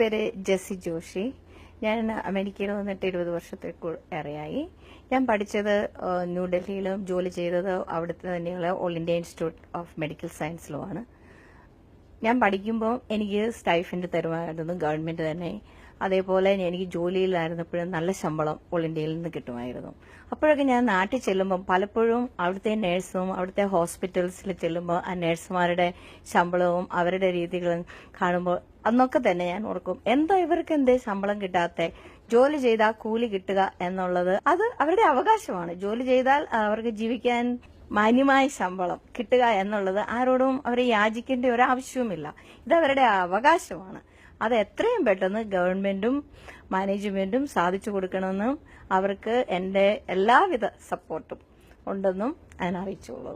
പേര് ജെസ്സി ജോഷി. ഞാൻ അമേരിക്കയിൽ വന്നിട്ട് 20 വർഷത്തേറെയായി. ഞാൻ പഠിച്ചത് ന്യൂഡൽഹിയിലും ജോലി ചെയ്തത് അവിടുത്തെ തന്നെയുള്ള all India institute of medical സയൻസിലുമാണ്. ഞാൻ പഠിക്കുമ്പോൾ എനിക്ക് സ്റ്റൈഫൻഡ് തരുമായിരുന്നു ഗവൺമെന്റ് തന്നെ. അതേപോലെ എനിക്ക് ജോലിയിലായിരുന്നപ്പോഴും നല്ല ശമ്പളം ഓൾ ഇന്ത്യയിൽ നിന്ന് കിട്ടുമായിരുന്നു. അപ്പോഴൊക്കെ ഞാൻ നാട്ടിൽ ചെല്ലുമ്പോൾ പലപ്പോഴും അവിടുത്തെ നഴ്സും അവിടുത്തെ ഹോസ്പിറ്റൽസിൽ ചെല്ലുമ്പോൾ ആ നഴ്സുമാരുടെ ശമ്പളവും അവരുടെ രീതികളും കാണുമ്പോൾ അന്നൊക്കെ തന്നെ ഞാൻ ഓർക്കും, എന്താ ഇവർക്ക് എന്തേ ശമ്പളം കിട്ടാത്ത? ജോലി ചെയ്താൽ കൂലി കിട്ടുക എന്നുള്ളത് അത് അവരുടെ അവകാശമാണ്. ജോലി ചെയ്താൽ അവർക്ക് ജീവിക്കാൻ മാന്യമായ ശമ്പളം കിട്ടുക എന്നുള്ളത് ആരോടും അവരെ യാചിക്കേണ്ട ഒരു ആവശ്യവുമില്ല. ഇത് അവരുടെ അവകാശമാണ്. അത് എത്രയും പെട്ടെന്ന് ഗവൺമെന്റും മാനേജ്മെന്റും സാധിച്ചു കൊടുക്കണമെന്നും അവർക്ക് എന്റെ എല്ലാവിധ സപ്പോർട്ടും ഉണ്ടെന്നും ഞാൻ അറിയിച്ചുള്ളൂ.